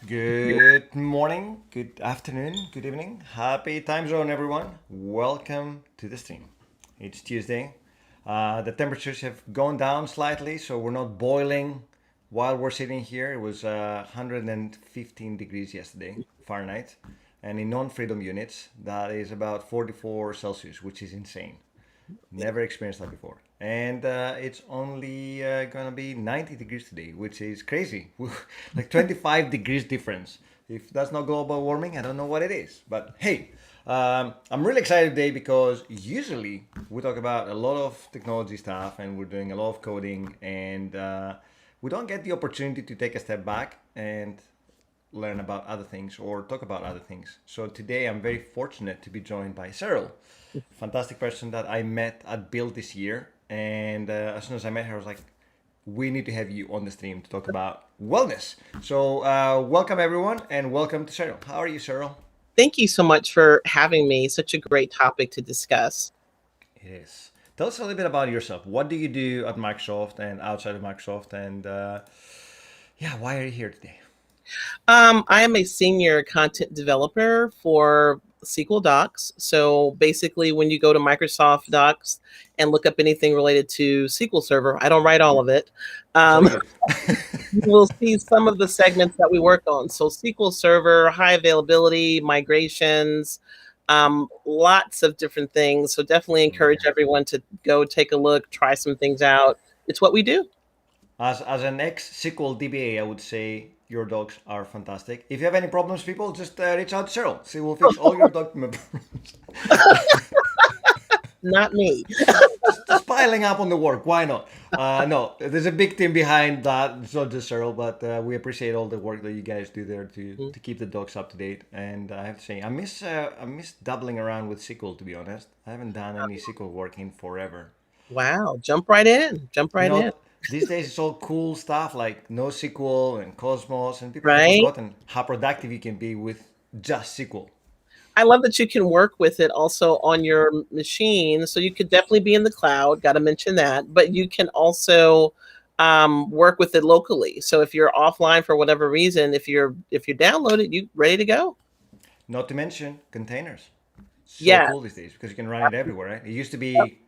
Good morning, good afternoon, good evening. Happy time zone, everyone. Welcome to the stream. It's Tuesday. The temperatures have gone down slightly, so we're not boiling while we're sitting here. It was 115 degrees yesterday, Fahrenheit. And in non freedom units, that is about 44 Celsius, which is insane. Never experienced that before. And it's only gonna be 90 degrees today, which is crazy. Like 25 degrees difference. If that's not global warming, I don't know what it is. But hey, I'm really excited today because usually we talk about a lot of technology stuff and we're doing a lot of coding, and we don't get the opportunity to take a step back and learn about other things or talk about other things. So today I'm very fortunate to be joined by Cheryl, fantastic person that I met at Build this year. And as soon as I met her, I was like, we need to have you on the stream to talk about wellness. So welcome everyone and welcome to Cheryl. How are you, Cheryl? Thank you so much for having me. Such a great topic to discuss. It is. Tell us a little bit about yourself. What do you do at Microsoft and outside of Microsoft? And yeah, why are you here today? I am a senior content developer for SQL Docs. So basically, when you go to Microsoft Docs and look up anything related to SQL Server, I don't write all of it. So Um, good. you will see some of the segments that we work on. So SQL Server, high availability, migrations, lots of different things. So definitely encourage everyone to go take a look, try some things out. It's what we do. As an ex SQL DBA, I would say your dogs are fantastic. If you have any problems, people, just reach out to Cheryl. She will fix all your dog problems. Not me. Just piling up on the work. Why not? No, there's a big team behind that. It's not just Cheryl, but we appreciate all the work that you guys do there to keep the dogs up to date. And I have to say, I miss doubling around with SQL. To be honest, I haven't done any SQL work in forever. Wow. Jump right in. Jump You right in. know, these days it's all cool stuff like NoSQL and Cosmos, and people have Right. forgotten how productive you can be with just SQL. I love that you can work with it also on your machine. So you could definitely be in the cloud. Got to mention that. But you can also work with it locally. So if you're offline for whatever reason, if you download it, you ready to go. Not to mention containers. So Yeah. cool these days because you can run it everywhere, right? It used to be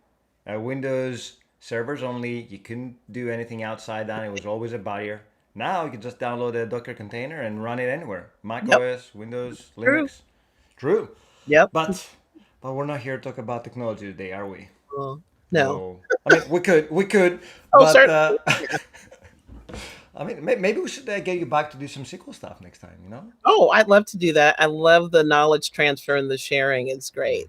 Windows servers only. You couldn't do anything outside that. It was always a barrier. Now you can just download a Docker container and run it anywhere. Mac Yep. OS, Windows, True. Linux. True. Yep. But we're not here to talk about technology today, are we? Oh, no. No. I mean, we could, Oh, but certainly. I mean, maybe we should get you back to do some SQL stuff next time, you know? Oh, I'd love to do that. I love the knowledge transfer and the sharing. It's great.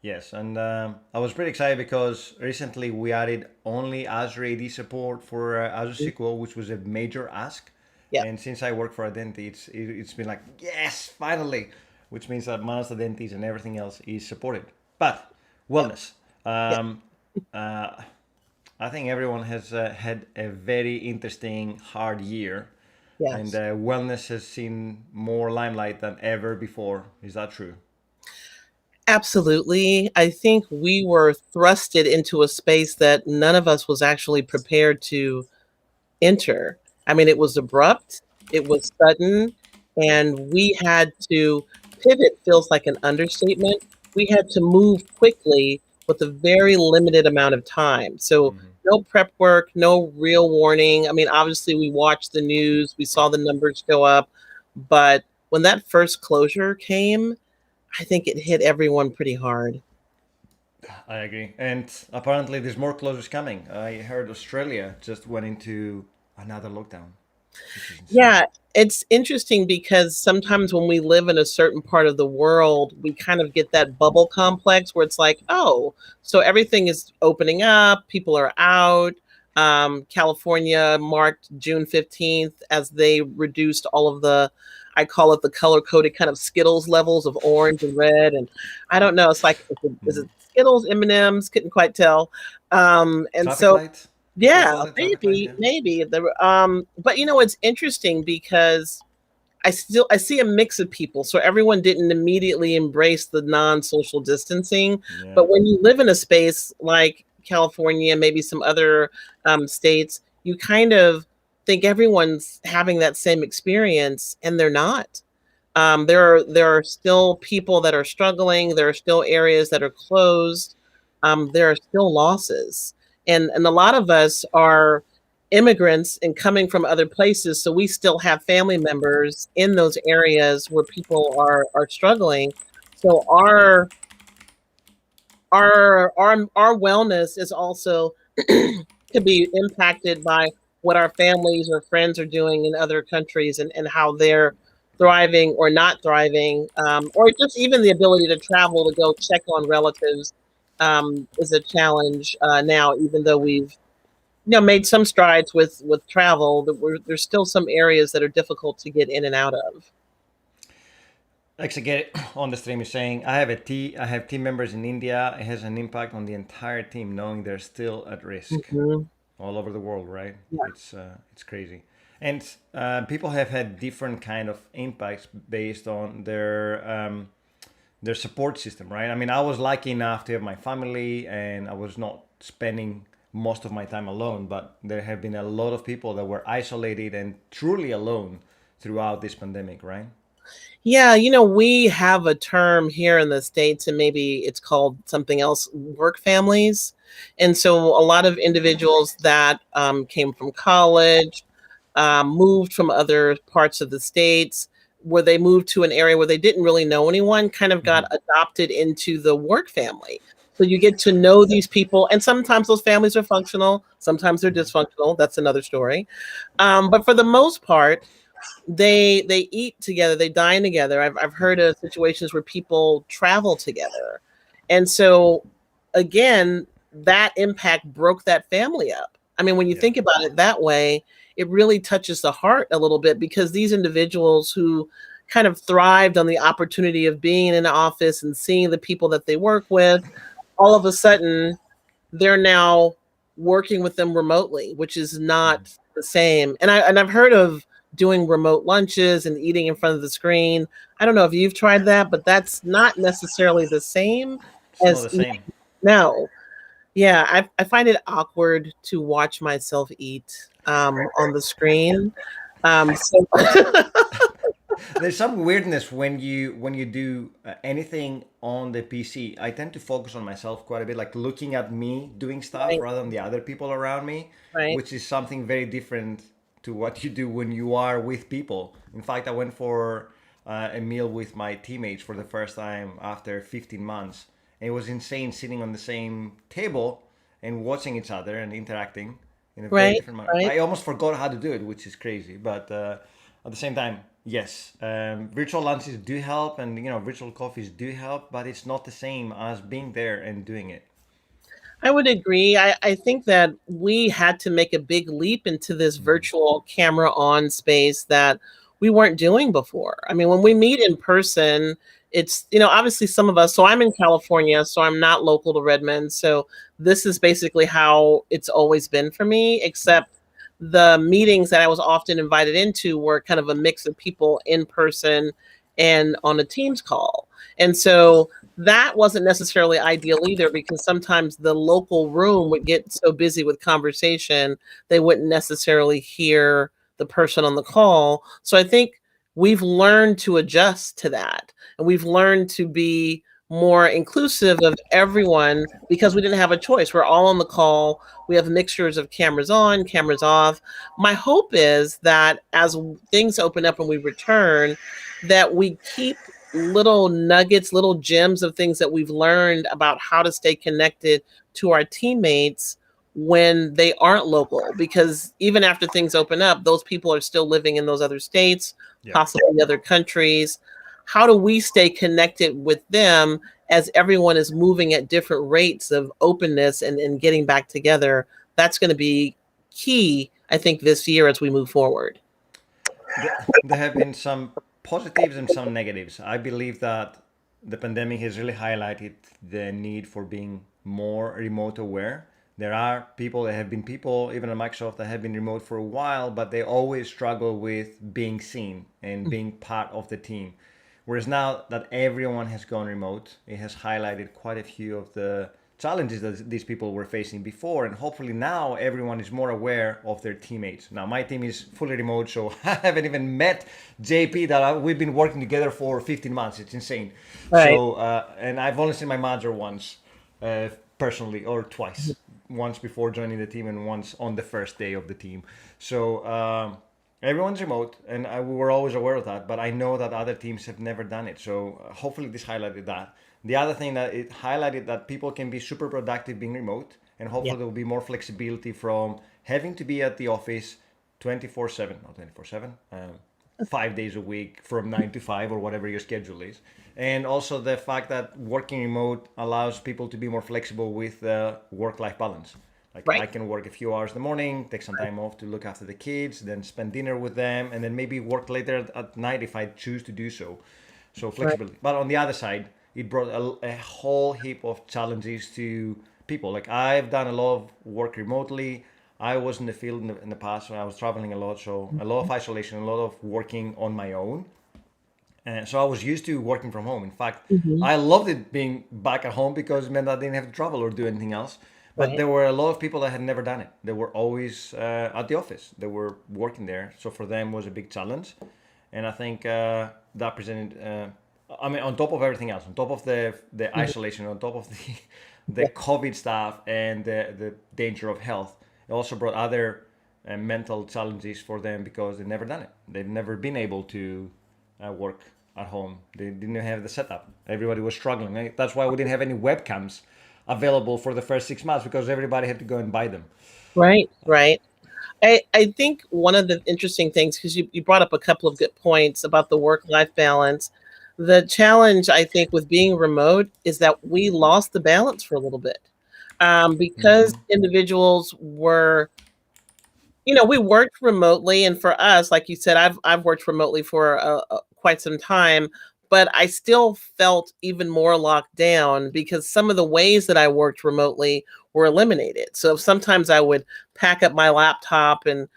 Yes, and I was pretty excited because recently we added only Azure AD support for Azure SQL, which was a major ask. Yeah. And since I work for Identity, it's been like, yes, finally, which means that managed identities and everything else is supported. But wellness. Yeah. Um, uh, I think everyone has had a very interesting, hard year, and Yes. wellness has seen more limelight than ever before. Is that true? Absolutely. I think we were thrusted into a space that none of us was actually prepared to enter. I mean, it was abrupt, it was sudden, and we had to pivot, feels like an understatement. We had to move quickly with a very limited amount of time. So, no prep work, no real warning. I mean, obviously, we watched the news, we saw the numbers go up, but when that first closure came, I think it hit everyone pretty hard. I agree. And apparently, there's more closures coming. I heard Australia just went into another lockdown, which is insane. Yeah, it's interesting because sometimes when we live in a certain part of the world, we kind of get that bubble complex where it's like, oh, so everything is opening up, people are out. California marked June 15th as they reduced all of the, I call it the color coded kind of Skittles levels of orange and red. And I don't know, it's like, is it Skittles, M&Ms? Couldn't quite tell. And Traffic so light? People yeah, call it traffic light, maybe, yeah. maybe. But it's interesting because I see a mix of people. So everyone didn't immediately embrace the non-social distancing. Yeah. But when you live in a space like California, maybe some other states, you kind of think everyone's having that same experience, and they're not. There are still people that are struggling. There are still areas that are closed. There are still losses, and a lot of us are immigrants and coming from other places, so we still have family members in those areas where people are struggling. So our wellness is also could be impacted by what our families or friends are doing in other countries, and how they're thriving or not thriving, or just even the ability to travel to go check on relatives is a challenge now. Even though we've made some strides with travel, there's still some areas that are difficult to get in and out of. Like I get on the stream is saying, I have team members in India. It has an impact on the entire team knowing they're still at risk Mhm. all over the world, right? Yeah. It's crazy, and people have had different kind of impacts based on their support system, right? I mean, I was lucky enough to have my family, and I was not spending most of my time alone. But there have been a lot of people that were isolated and truly alone throughout this pandemic, right? Yeah, we have a term here in the States, and maybe it's called something else, work families. And so a lot of individuals that came from college, moved from other parts of the States, where they moved to an area where they didn't really know anyone, kind of got Mm-hmm. adopted into the work family. So you get to know these people, and sometimes those families are functional, sometimes they're dysfunctional. That's another story. But for the most part, they eat together, they dine together. I've heard of situations where people travel together, and so again, that impact broke that family up. I mean, when you Yeah. think about it that way, it really touches the heart a little bit, because these individuals who kind of thrived on the opportunity of being in an office and seeing the people that they work with, all of a sudden they're now working with them remotely, which is Mhm. not the same. And I've heard of doing remote lunches and eating in front of the screen. I don't know if you've tried that, but that's not necessarily the same It's not as the same. no. Yeah, I find it awkward to watch myself eat on the screen. So There's some weirdness when you do anything on the PC. I tend to focus on myself quite a bit, like looking at me doing stuff right, rather than the other people around me, right, which is something very different to what you do when you are with people. In fact, I went for a meal with my teammates for the first time after 15 months. And it was insane sitting on the same table and watching each other and interacting in a very right, different manner. right. I almost forgot how to do it, which is crazy. But at the same time, yes, virtual lunches do help, and virtual coffees do help, but it's not the same as being there and doing it. I would agree. I think that we had to make a big leap into this Mhm. virtual camera on space that we weren't doing before. I mean, when we meet in person, it's, obviously some of us, so I'm in California, so I'm not local to Redmond. So this is basically how it's always been for me, Yeah. except the meetings that I was often invited into were kind of a mix of people in person and on a Teams call. And so that wasn't necessarily ideal either, because sometimes the local room would get so busy with conversation they wouldn't necessarily hear the person on the call. So I think we've learned to adjust to that, and we've learned to be more inclusive of everyone, because we didn't have a choice. We're all on the call. We have mixtures of cameras on, cameras off. My hope is that as things open up and we return, that we keep little nuggets, little gems of things that we've learned about how to stay connected to our teammates when they aren't local. Because even after things open up, those people are still living in those other states, Yeah. possibly other countries. How do we stay connected with them as everyone is moving at different rates of openness and getting back together? That's going to be key, I think, this year as we move forward. There have been some positives and some negatives. I believe that the pandemic has really highlighted the need for being more remote aware. There are people, there have been people, even at Microsoft, that have been remote for a while, but they always struggle with being seen and being part of the team. Whereas now that everyone has gone remote, it has highlighted quite a few of the challenges that these people were facing before, and hopefully now everyone is more aware of their teammates. Now my team is fully remote, so I haven't even met JP that we've been working together for 15 months. It's insane. Right. So and I've only seen my manager once personally, or twice, once before joining the team and once on the first day of the team. So everyone's remote, and we were always aware of that. But I know that other teams have never done it. So hopefully this highlighted that. The other thing that it highlighted that people can be super productive being remote, and Yeah. hopefully there will be more flexibility from having to be at the office 24/7, not 24/7, 5 days a week from 9 to 5 or whatever your schedule is. And also the fact that working remote allows people to be more flexible with work-life balance. Like Right. I can work a few hours in the morning, take some time off to look after the kids, then spend dinner with them, and then maybe work later at night if I choose to do so. So Right. flexibility. But on the other side, it brought a whole heap of challenges to people. Like I've done a lot of work remotely. I was in the field in the past, so I was traveling a lot. So a lot of isolation, a lot of working on my own. And so I was used to working from home. In fact, Mhm. I loved it being back at home because it meant I didn't have to travel or do anything else. But Right. there were a lot of people that had never done it. They were always at the office. They were working there. So for them was a big challenge. And I think that presented, I mean, on top of everything else, on top of the Mhm. isolation, on top of the the Yeah. COVID stuff and the danger of health, it also brought other mental challenges for them because they've never done it. They've never been able to work at home. They didn't have the setup. Everybody was struggling. That's why we didn't have any webcams available for the first 6 months because everybody had to go and buy them. Right. Right. I think one of the interesting things, because you brought up a couple of good points about the work-life balance. The challenge, I think, with being remote is that we lost the balance for a little bit. Because Mm-hmm. individuals were, we worked remotely, and for us, like you said, I've worked remotely for quite some time, but I still felt even more locked down because some of the ways that I worked remotely were eliminated. So sometimes I would pack up my laptop and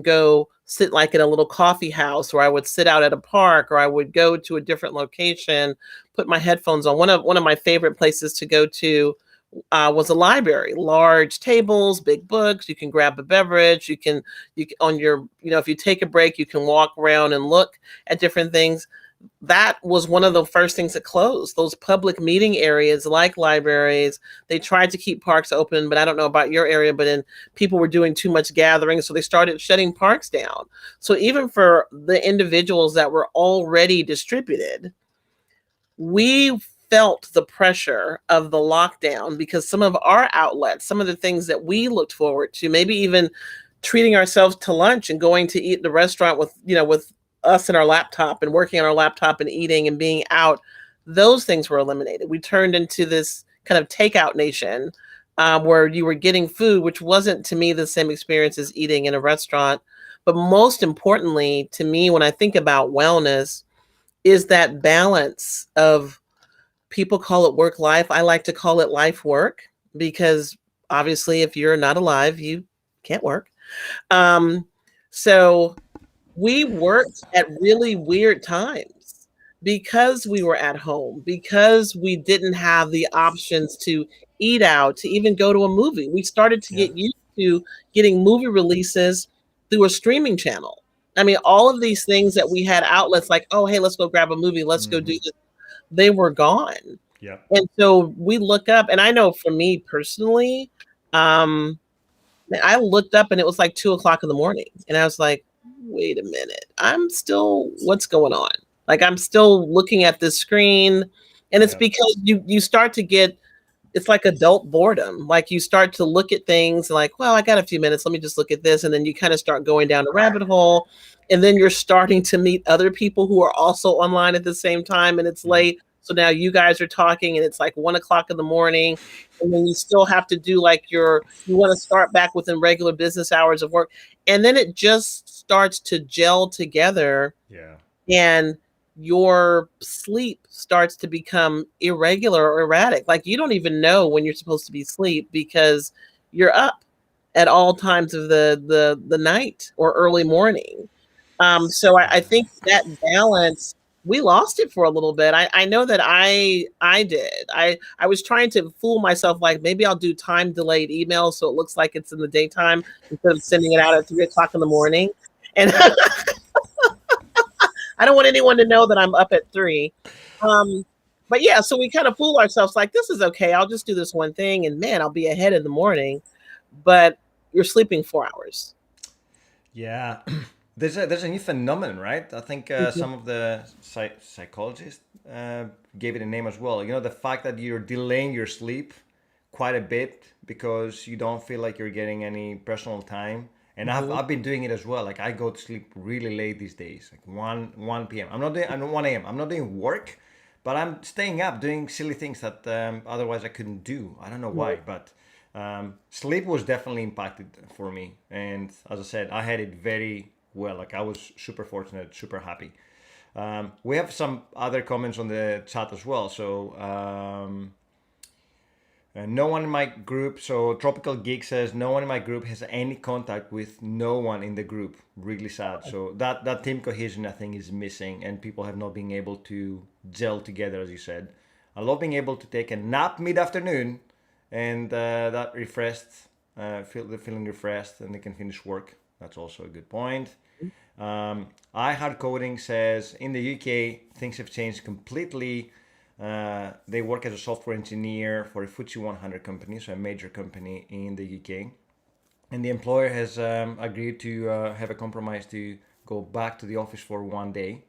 go sit like in a little coffee house, or I would sit out at a park, or I would go to a different location, put my headphones on. One of my favorite places to go to was a library, large tables, big books. You can grab a beverage. You can on your, if you take a break, you can walk around and look at different things. That was one of the first things that closed. Those public meeting areas like libraries, they tried to keep parks open, but I don't know about your area, but in people were doing too much gathering, so they started shutting parks down. So even for the individuals that were already distributed, we felt the pressure of the lockdown because some of our outlets, some of the things that we looked forward to, maybe even treating ourselves to lunch and going to eat at the restaurant with us and our laptop and working on our laptop and eating and being out, those things were eliminated. We turned into this kind of takeout nation, where you were getting food, which wasn't to me the same experience as eating in a restaurant. But most importantly, to me, when I think about wellness, is that balance of, people call it work life. I like to call it life work because obviously, if you're not alive, you can't work. Um, so we worked at really weird times because we were at home, because we didn't have the options to eat out, to even go to a movie. We started to Yeah. get used to getting movie releases through a streaming channel. I mean, all of these things that we had outlets like, oh, hey, let's go grab a movie, let's go do Mm-hmm. this, they were gone. Yeah. And so we look up, and I know for me personally, um, I looked up and it was like 2 o'clock in the morning. And I was like, wait a minute, what's going on? Like, I'm still looking at this screen. And it's Yeah. because you start to get, it's like adult boredom. Like, you start to look at things like, well, I got a few minutes. Let me just look at this. And then you kind of start going down a rabbit hole. And then you're starting to meet other people who are also online at the same time. And it's Mm-hmm. late. So now you guys are talking and it's like 1 o'clock in the morning. And then you still have to do like you want to start back within regular business hours of work. And then it just starts to gel together, Yeah. and your sleep starts to become irregular or erratic. Like, you don't even know when you're supposed to be asleep because you're up at all times of the night or early morning. So I think that balance. we lost it for a little bit. I know that I did. I was trying to fool myself, like maybe I'll do time delayed emails so it looks like it's in the daytime instead of sending it out at 3 o'clock in the morning. And I don't want anyone to know that I'm up at 3. Um, but yeah, so we kind of fool ourselves like this is okay. I'll just do this one thing, and man, I'll be ahead in the morning. But you're sleeping 4 hours. Yeah, there's a new phenomenon, right? I think Mhm. some of the psychologists gave it a name as well. You know, the fact that you're delaying your sleep quite a bit because you don't feel like you're getting any personal time. And I've, Mhm. I've been doing it as well. Like I go to sleep really late these days, like 1 p.m. I'm 1 a.m. I'm not doing work, but I'm staying up doing silly things that otherwise I couldn't do. I don't know Mhm. why, but sleep was definitely impacted for me. And as I said, I had it very well. Like I was super fortunate, super happy. We have some other comments on the chat as well. So no one in my group. So Tropical Geek says no one in my group has any contact with no one in the group. Really sad. So that team cohesion I think is missing, and people have not been able to gel together, as you said. I love being able to take a nap mid afternoon, and that refreshed, feeling refreshed, and they can finish work. That's also a good point. I Hard Coding says in the UK things have changed completely. They work as a software engineer for a FTSE 100 company, so a major company in the UK. And the employer has agreed to have a compromise to go back to the office for 1 day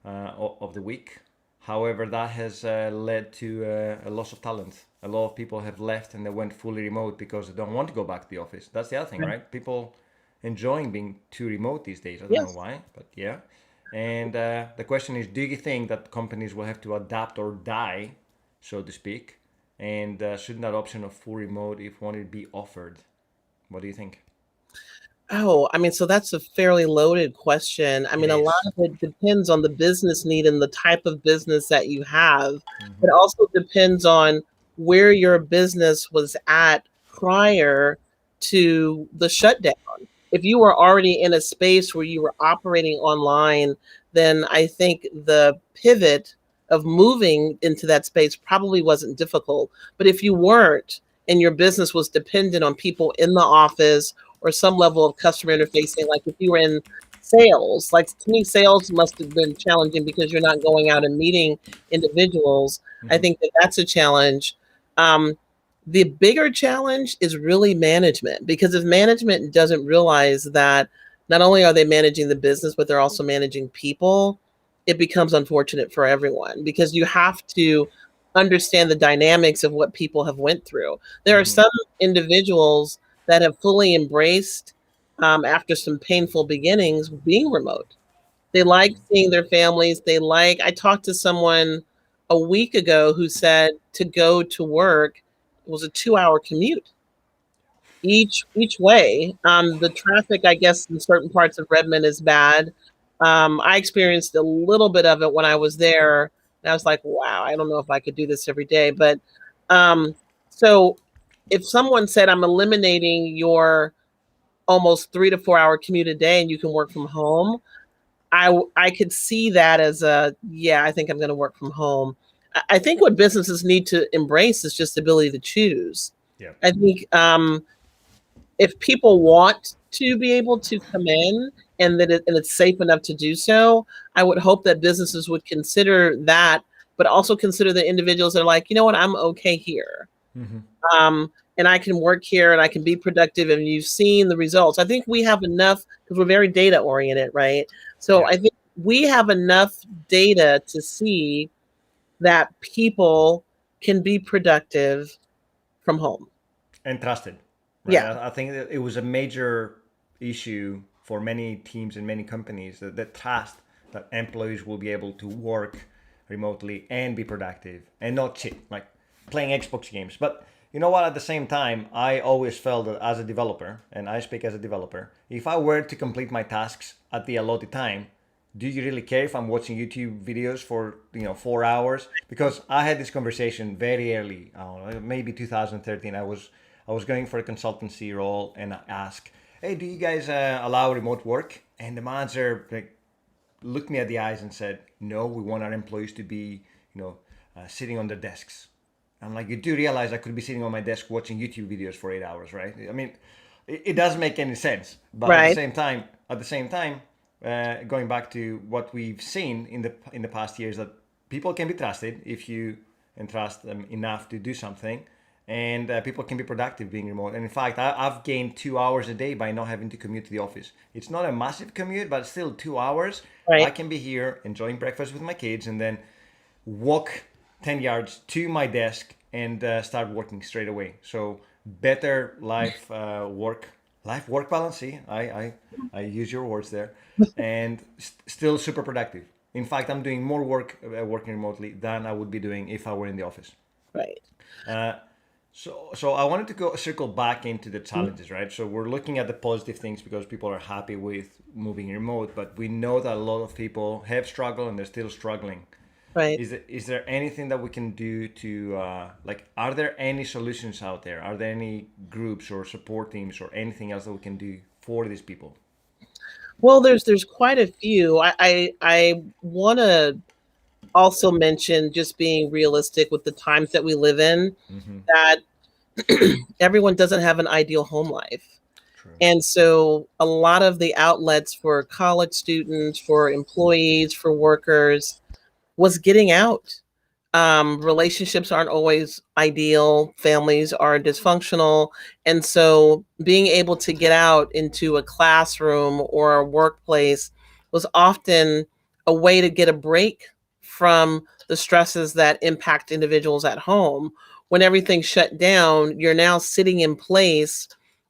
of the week. However, that has led to a loss of talent. A lot of people have left and they went fully remote because they don't want to go back to the office. That's the other thing, Right. right? People enjoying being too remote these days. I don't know Yes. why, but yeah. And the question is, do you think that companies will have to adapt or die, so to speak? And shouldn't that option of full remote, if wanted, be offered? What do you think? Oh, I mean, so that's a fairly loaded question. I It mean, a lot is. of it depends on the business need and the type of business that you have. It Mm-hmm. also depends on where your business was at prior to the shutdown. If you were already in a space where you were operating online, then I think the pivot of moving into that space probably wasn't difficult. But if you weren't and your business was dependent on people in the office or some level of customer interfacing, like if you were in sales, like to me, sales must have been challenging because you're not going out and meeting individuals. I Mm-hmm. think that that's a challenge. Um, the bigger challenge is really management, because if management doesn't realize that not only are they managing the business, but they're also managing people, it becomes unfortunate for everyone because you have to understand the dynamics of what people have went through. There are Mm-hmm. some individuals that have fully embraced, after some painful beginnings, being remote. They like seeing their families. I talked to someone a week ago who said to go to work was a 2 hour commute each way. The traffic, I guess, in certain parts of Redmond is bad. I experienced a little bit of it when I was there, and I was like, "Wow, I don't know if I could do this every day." But um, so, if someone said, "I'm eliminating your almost 3 to 4 hour commute a day, and you can work from home," I could see that as a yeah. I think I'm going to work from home. I think what businesses need to embrace is just the ability to choose. Yeah. I think if people want to be able to come in and it's safe enough to do so, I would hope that businesses would consider that, but also consider the individuals that are like, you know what, I'm okay here. Mm-hmm. And I can work here and I can be productive. And you've seen the results. I think we have enough because we're very data oriented, right? So Yeah. I think we have enough data to see that people can be productive from home. And trusted, right? Yeah. I think that it was a major issue for many teams and many companies that the trust that employees will be able to work remotely and be productive and not sit like playing Xbox games. But you know what? At the same time, I always felt that as a developer, and I speak as a developer, if I were to complete my tasks at the allotted time, do you really care if I'm watching YouTube videos for 4 hours? Because I had this conversation very early, I don't know, maybe 2013. I was going for a consultancy role, and I asked, "Hey, do you guys allow remote work?" And the manager like looked me at the eyes and said, "No, we want our employees to be, sitting on their desks." I'm like, "You do realize I could be sitting on my desk watching YouTube videos for 8 hours, right?" I mean, it doesn't make any sense. But Right. at the same time, going back to what we've seen in the past years, that people can be trusted if you entrust them enough to do something, and people can be productive being remote. And in fact, I've gained 2 hours a day by not having to commute to the office. It's not a massive commute, but still 2 hours. I Right. can be here enjoying breakfast with my kids and then walk 10 yards to my desk and start working straight away. So better life work balance. See, I use your words there, and still super productive. In fact, I'm doing more work working remotely than I would be doing if I were in the office. Right. So I wanted to go circle back into the challenges, right? So we're looking at the positive things because people are happy with moving remote, but we know that a lot of people have struggled and they're still struggling. Right. Is there anything that we can do to like? Are there any solutions out there? Are there any groups or support teams or anything else that we can do for these people? Well, there's quite a few. I want to also mention, just being realistic with the times that we live in, Mm-hmm. that everyone doesn't have an ideal home life. True. And so a lot of the outlets for college students, for employees, for workers was getting out. Relationships aren't always ideal, families are dysfunctional. And so being able to get out into a classroom or a workplace was often a way to get a break from the stresses that impact individuals at home. When everything shut down, you're now sitting in place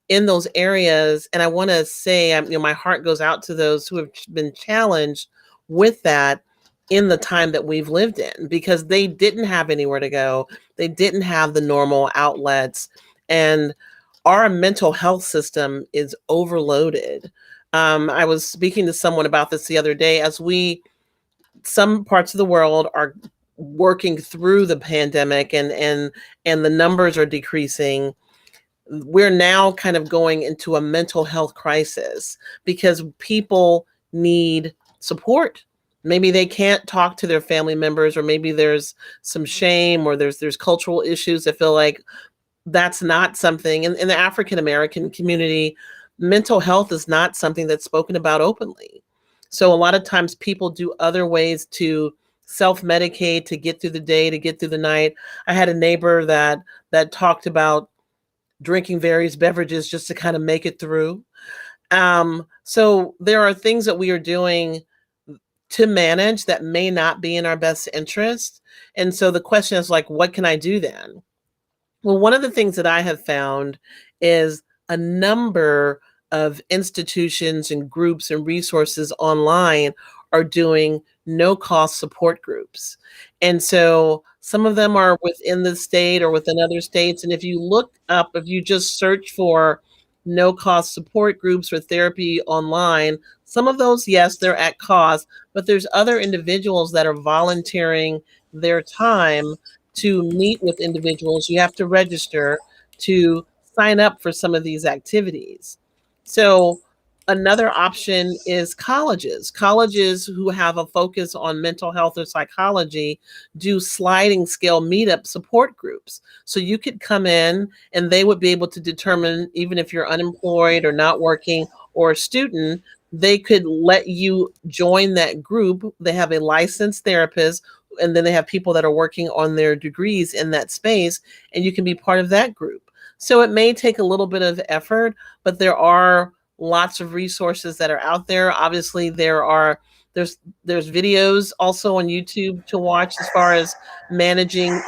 in those areas. And I want to say, my heart goes out to those who have been challenged with that in the time that we've lived in, because they didn't have anywhere to go. They didn't have the normal outlets. And our mental health system is overloaded. I was speaking to someone about this the other day. Some parts of the world are working through the pandemic, and the numbers are decreasing. We're now kind of going into a mental health crisis because people need support. Maybe they can't talk to their family members, or maybe there's some shame, or there's cultural issues that feel like that's not something in the African American community. Mental health is not something that's spoken about openly. So a lot of times people do other ways to self-medicate, to get through the day, to get through the night. I had a neighbor that talked about drinking various beverages just to kind of make it through. So there are things that we are doing to manage that may not be in our best interest. And so the question is, like, what can I do then? Well, one of the things that I have found is a number of institutions and groups and resources online are doing no cost support groups. And so some of them are within the state or within other states. And if you just search for no cost support groups or therapy online, some of those, yes, they're at cost, but there's other individuals that are volunteering their time to meet with individuals. You have to register to sign up for some of these activities. So another option is colleges. Colleges who have a focus on mental health or psychology do sliding scale meetup support groups. So you could come in and they would be able to determine, even if you're unemployed or not working or a student, they could let you join that group. They have a licensed therapist, and then they have people that are working on their degrees in that space, and you can be part of that group. So it may take a little bit of effort, but there are lots of resources that are out there. Obviously, there's videos also on YouTube to watch as far as managing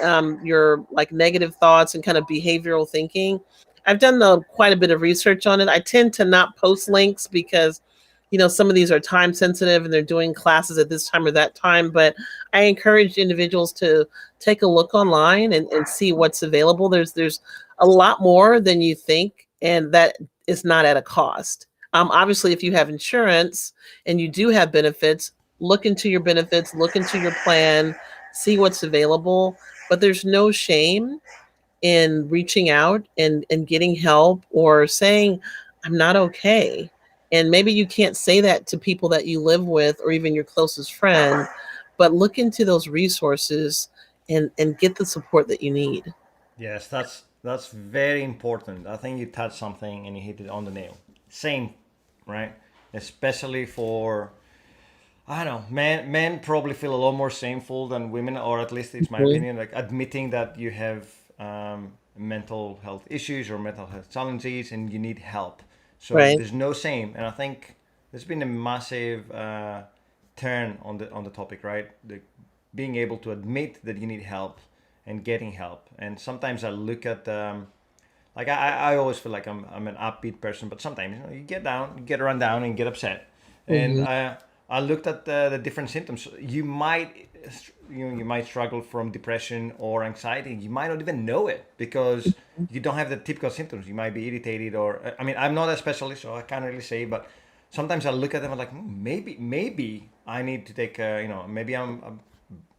your like negative thoughts and kind of behavioral thinking. I've done quite a bit of research on it. I tend to not post links because some of these are time sensitive and they're doing classes at this time or that time, but I encourage individuals to take a look online and see what's available. There's a lot more than you think, and that is not at a cost. Obviously, if you have insurance and you do have benefits, look into your benefits, look into your plan, see what's available. But there's no shame in reaching out and getting help, or saying, I'm not okay. And maybe you can't say that to people that you live with or even your closest friend, but look into those resources and get the support that you need. Yes, that's very important. I think you touched something and you hit it on the nail. Same, right? Especially for, I don't know, men probably feel a lot more shameful than women, or at least it's my Mhm. opinion. Like admitting that you have mental health issues or mental health challenges and you need help. So Right. there's no shame, and I think there's been a massive turn on the topic, right? Being able to admit that you need help and getting help. And sometimes I look at like I always feel like I'm an upbeat person, but sometimes you get down, you get run down, and get upset. And Hmm. I looked at the different symptoms. You might struggle from depression or anxiety. You might not even know it because you don't have the typical symptoms. You might be irritated, or I mean, I'm not a specialist, so I can't really say. But sometimes I look at them and like, maybe I need to take maybe I'm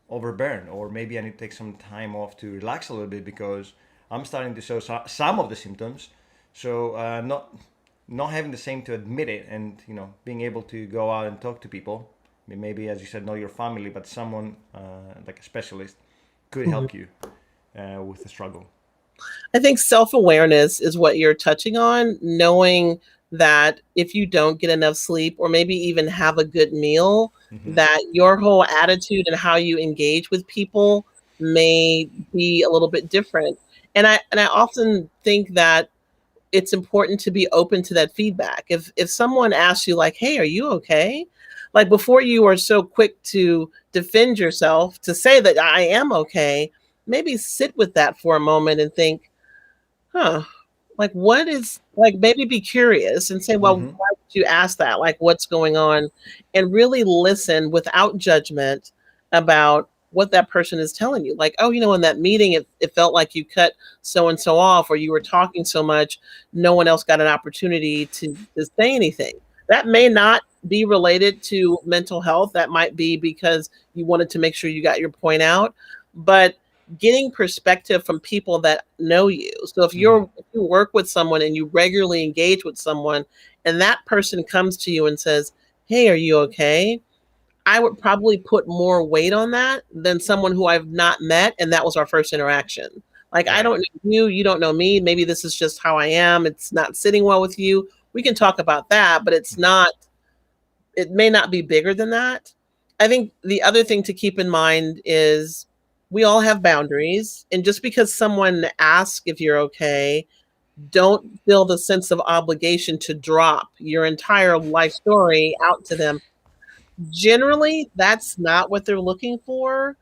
overburn, or maybe I need to take some time off to relax a little bit because I'm starting to show some of the symptoms. So not having the same to admit it, and being able to go out and talk to people. I mean, maybe as you said, not your family, but someone like a specialist could Hmm. help you with the struggle. I think self-awareness is what you're touching on, knowing that if you don't get enough sleep or maybe even have a good meal, Hmm. that your whole attitude and how you engage with people may be a little bit different. And I often think that it's important to be open to that feedback. If someone asks you like, "Hey, are you okay?" Like before you are so quick to defend yourself to say that I am okay, maybe sit with that for a moment and think, huh, like what is like maybe be curious and say, well, Hmm. why would you ask that? Like what's going on? And really listen without judgment about what that person is telling you. Like, oh, in that meeting it felt like you cut so and so off, or you were talking so much, no one else got an opportunity to say anything. That may not be related to mental health. That might be because you wanted to make sure you got your point out. But getting perspective from people that know you. So Hmm. if you work with someone and you regularly engage with someone and that person comes to you and says, "Hey, are you okay?" I would probably put more weight on that than someone who I've not met and that was our first interaction. Like I Right. don't know you, you don't know me, maybe this is just how I am. It's not sitting well with you. We can talk about that, but it may not be bigger than that. I think the other thing to keep in mind is we all have boundaries. And just because someone asks if you're okay, don't feel the sense of obligation to drop your entire life story out to them. Generally, that's not what they're looking for.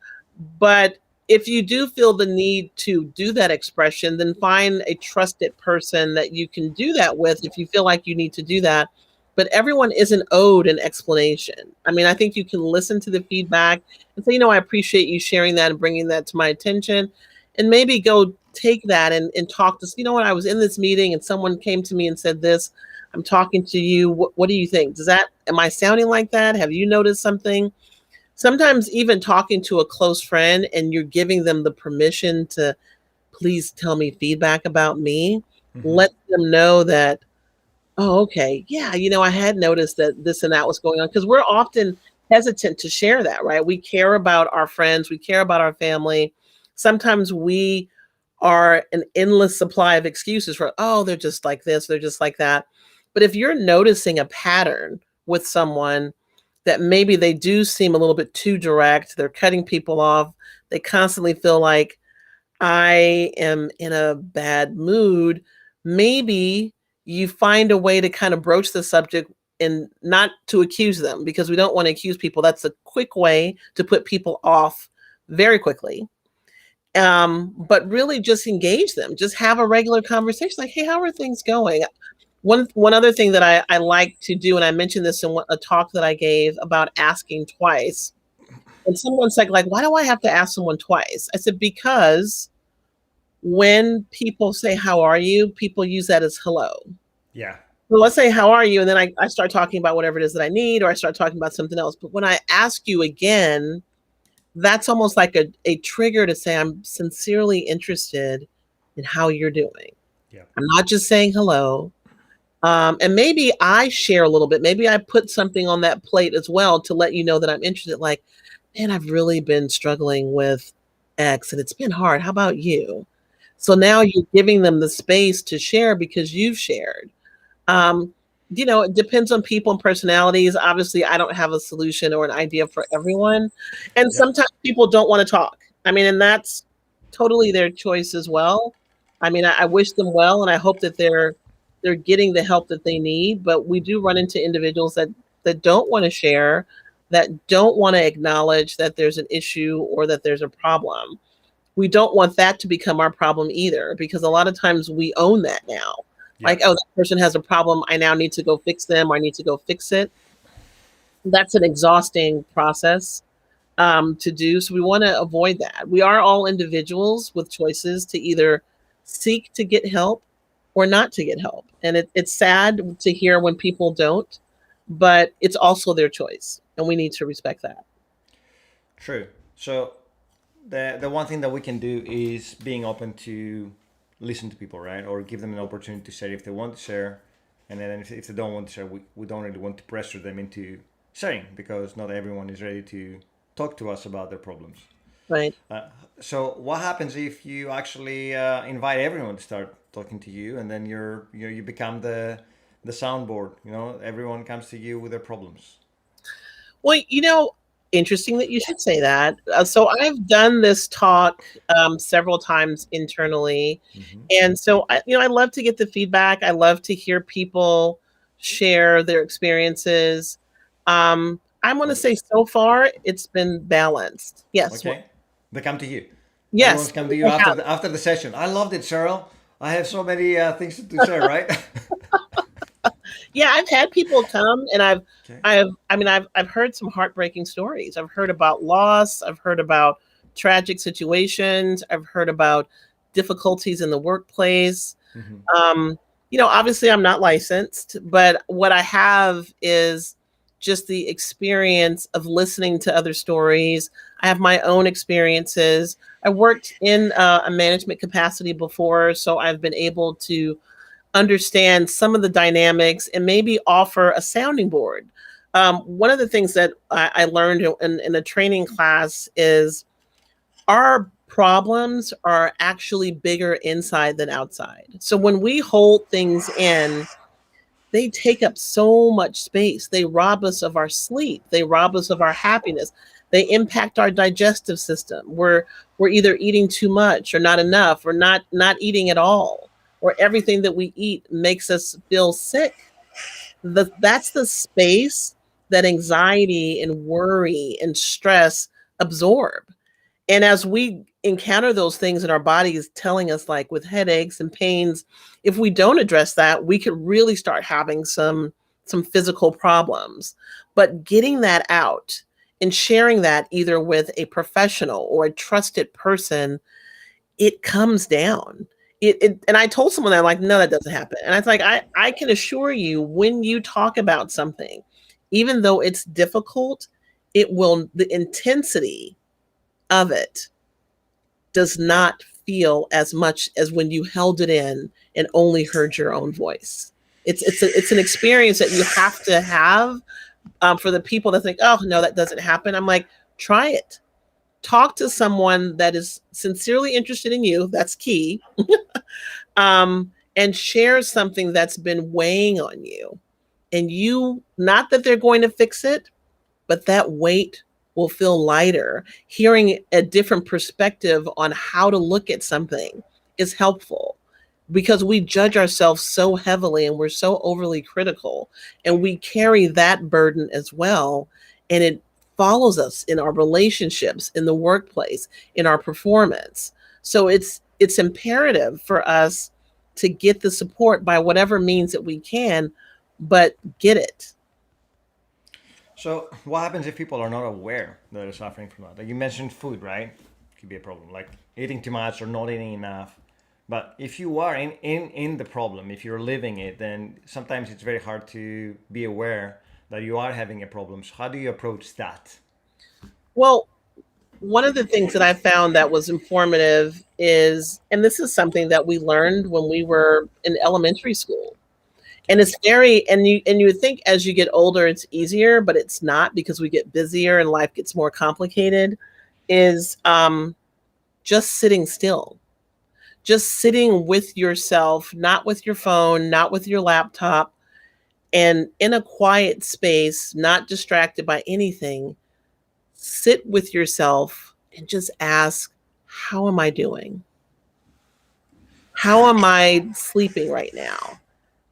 But if you do feel the need to do that expression, then find a trusted person that you can do that with if you feel like you need to do that. But everyone isn't owed an explanation. I mean, I think you can listen to the feedback and say, I appreciate you sharing that and bringing that to my attention. And maybe go take that and talk to, what, I was in this meeting and someone came to me and said this. I'm talking to you. What do you think? Am I sounding like that? Have you noticed something? Sometimes even talking to a close friend and you're giving them the permission to please tell me feedback about me, Hmm. let them know that, oh, okay, yeah, I had noticed that this and that was going on. Because we're often hesitant to share that, right? We care about our friends, we care about our family. Sometimes we are an endless supply of excuses for, oh, they're just like this, they're just like that. But if you're noticing a pattern with someone that maybe they do seem a little bit too direct, they're cutting people off, they constantly feel like I am in a bad mood, maybe you find a way to kind of broach the subject and not to accuse them because we don't want to accuse people. That's a quick way to put people off very quickly. But really just engage them. Just have a regular conversation like, hey, how are things going? One other thing that I like to do, and I mentioned this in a talk that I gave about asking twice. And someone's like, why do I have to ask someone twice? I said, because when people say, how are you? People use that as hello. Yeah. So let's say, how are you? And then I start talking about whatever it is that I need, or I start talking about something else. But when I ask you again, that's almost like a trigger to say, I'm sincerely interested in how you're doing. Yeah. I'm not just saying hello. And maybe I share a little bit. Maybe I put something on that plate as well to let you know that I'm interested. Like, man, I've really been struggling with X and it's been hard. How about you? So now you're giving them the space to share because you've shared. Um, it depends on people and personalities. Obviously, I don't have a solution or an idea for everyone. And Yeah. sometimes people don't want to talk. I mean, and that's totally their choice as well. I mean, I wish them well and I hope that they're getting the help that they need. But we do run into individuals that don't want to share, that don't want to acknowledge that there's an issue or that there's a problem. We don't want that to become our problem either, because a lot of times we own that now. Yeah. Like, oh, that person has a problem. I now need to go fix them. Or I need to go fix it. That's an exhausting process to do. So we want to avoid that. We are all individuals with choices to either seek to get help or not to get help. And it's sad to hear when people don't, but it's also their choice. And we need to respect that. True. So the one thing that we can do is being open to listen to people, right? Or give them an opportunity to share if they want to share. And then if they don't want to share, we don't really want to pressure them into sharing because not everyone is ready to talk to us about their problems. Right. So what happens if you actually invite everyone to start talking to you, and then you become the soundboard? Everyone comes to you with their problems. Well, interesting that you should say that. So I've done this talk several times internally, Hmm. and so I love to get the feedback. I love to hear people share their experiences. I'm going to say so far it's been balanced. Yes, Okay, they come to you. Everyone's yes, come to you I after have. the session. I loved it, Cheryl. I have so many things to say, right? Yeah, I've had people come, and Okay. I've heard some heartbreaking stories. I've heard about loss. I've heard about tragic situations. I've heard about difficulties in the workplace. Hmm. Um, Obviously I'm not licensed, but what I have is just the experience of listening to other stories. I have my own experiences. I worked in a management capacity before, so I've been able to understand some of the dynamics and maybe offer a sounding board. One of the things that I learned in a training class is our problems are actually bigger inside than outside. So when we hold things in, they take up so much space. They rob us of our sleep. They rob us of our happiness. They impact our digestive system. We're either eating too much or not enough or not eating at all, or everything that we eat makes us feel sick. That's the space that anxiety and worry and stress absorb. And as we encounter those things in our bodies telling us, like with headaches and pains, if we don't address that, we could really start having some physical problems. But getting that out and sharing that either with a professional or a trusted person, it comes down. And I told someone that, like, no, that doesn't happen. And I was like, I can assure you, when you talk about something, even though it's difficult, the intensity of it does not feel as much as when you held it in and only heard your own voice. It's an experience that you have to have. For the people that think, oh no, that doesn't happen, I'm like, try it. Talk to someone that is sincerely interested in you. That's key. And share something that's been weighing on you. And not that they're going to fix it, but that weight will feel lighter. Hearing a different perspective on how to look at something is helpful, because we judge ourselves so heavily and we're so overly critical, and we carry that burden as well. And it follows us in our relationships, in the workplace, in our performance. So it's imperative for us to get the support by whatever means that we can, but get it. So what happens if people are not aware that they're suffering from that? Like you mentioned, food, right? Could be a problem, like eating too much or not eating enough. But if you are in the problem, if you're living it, then sometimes it's very hard to be aware that you are having a problem. So how do you approach that? Well, one of the things that I found that was informative is, and this is something that we learned when we were in elementary school, And it's very, and you would think as you get older it's easier, but it's not, because we get busier and life gets more complicated. Is just sitting still, just sitting with yourself, not with your phone, not with your laptop, and in a quiet space, not distracted by anything. Sit with yourself and just ask, how am I doing? How am I sleeping right now?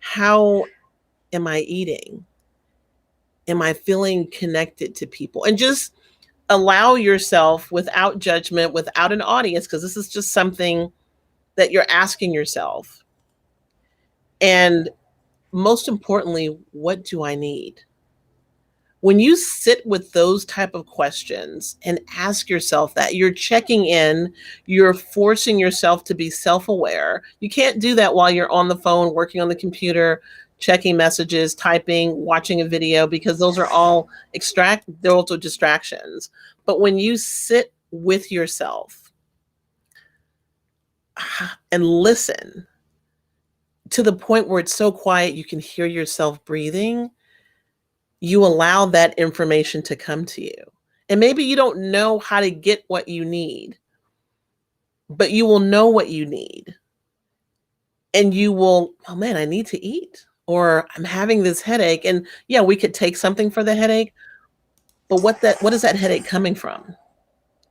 How am I eating? Am I feeling connected to people? And just allow yourself, without judgment, without an audience, because this is just something that you're asking yourself. And most importantly, what do I need? When you sit with those type of questions and ask yourself that, you're checking in, you're forcing yourself to be self-aware. You can't do that while you're on the phone, working on the computer, checking messages, typing, watching a video, because those are all they're also distractions. But when you sit with yourself and listen to the point where it's so quiet you can hear yourself breathing, you allow that information to come to you. And maybe you don't know how to get what you need, but you will know what you need. And you will, oh man, I need to eat, or I'm having this headache. And yeah, we could take something for the headache, but what is that headache coming from?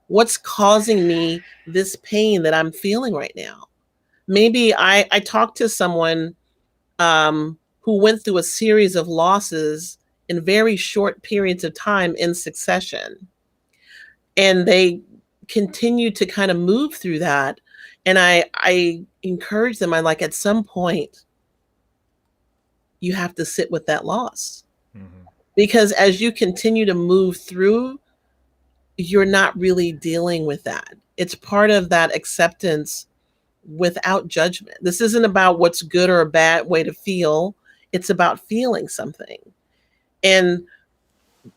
What's causing me this pain that I'm feeling right now? Maybe I talked to someone who went through a series of losses in very short periods of time in succession. And they continue to kind of move through that. And I encourage them, I'm like, at some point, you have to sit with that loss. Mm-hmm. Because as you continue to move through, you're not really dealing with that. It's part of that acceptance without judgment. This isn't about what's good or a bad way to feel. It's about feeling something. And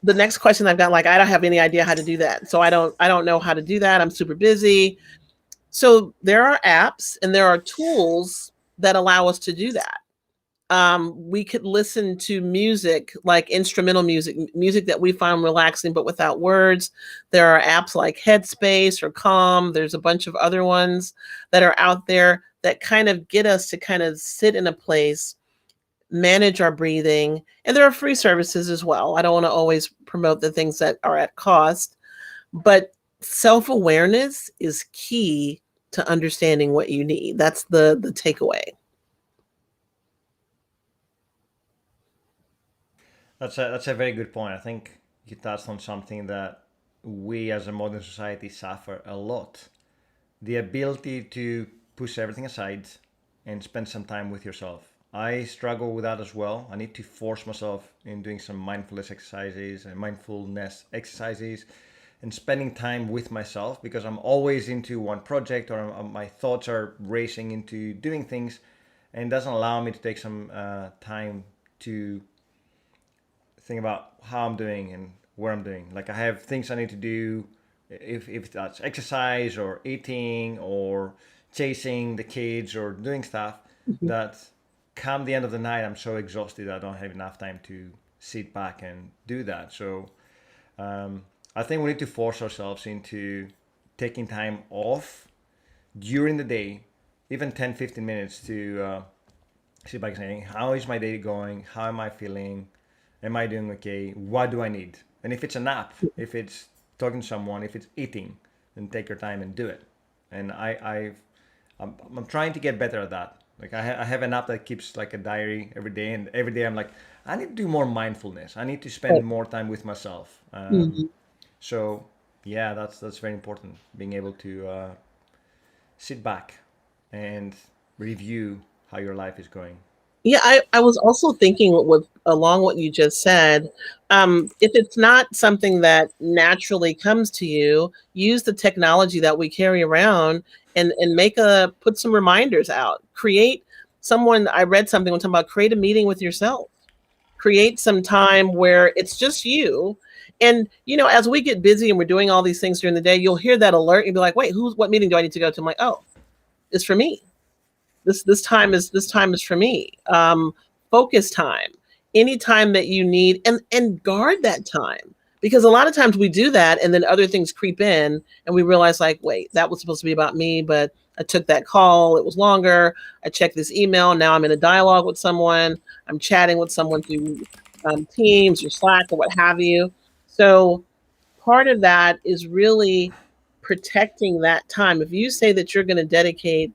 the next question I've got, like, I don't have any idea how to do that. So I don't know how to do that. I'm super busy. So there are apps and there are tools that allow us to do that. We could listen to music, like instrumental music that we find relaxing, but without words. There are apps like Headspace or Calm. There's a bunch of other ones that are out there that kind of get us to kind of sit in a place, manage our breathing. And there are free services as well. I don't want to always promote the things that are at cost, but self-awareness is key to understanding what you need. That's the takeaway. That's a very good point. I think you touched on something that we as a modern society suffer a lot. The ability to push everything aside and spend some time with yourself. I struggle with that as well. I need to force myself in doing some mindfulness exercises and spending time with myself, because I'm always into one project, or my thoughts are racing into doing things, and it doesn't allow me to take some time to think about how I'm doing and where I'm doing. Like, I have things I need to do, if that's exercise or eating or chasing the kids or doing stuff, mm-hmm. that come the end of the night, I'm so exhausted I don't have enough time to sit back and do that. So I think we need to force ourselves into taking time off during the day, even 10-15 minutes, to sit back and saying, how is my day going? How am I feeling? Am I doing okay? What do I need? And if it's a nap, if it's talking to someone, if it's eating, then take your time and do it. And I'm trying to get better at that. Like, I have an app that keeps like a diary every day, and every day I'm like, I need to do more mindfulness. I need to spend more time with myself. Mm-hmm. So yeah, that's very important. Being able to sit back and review how your life is going. Yeah, I was also thinking along what you just said, if it's not something that naturally comes to you, use the technology that we carry around and put some reminders out. I read something one time about create a meeting with yourself. Create some time where it's just you. And, as we get busy and we're doing all these things during the day, you'll hear that alert and be like, wait, what meeting do I need to go to? I'm like, oh, it's for me. This time is for me. focus time, any time that you need, and guard that time. Because a lot of times we do that and then other things creep in and we realize like, wait, that was supposed to be about me, but I took that call, it was longer. I checked this email, now I'm in a dialogue with someone, I'm chatting with someone through Teams or Slack or what have you. So part of that is really protecting that time. If you say that you're going to dedicate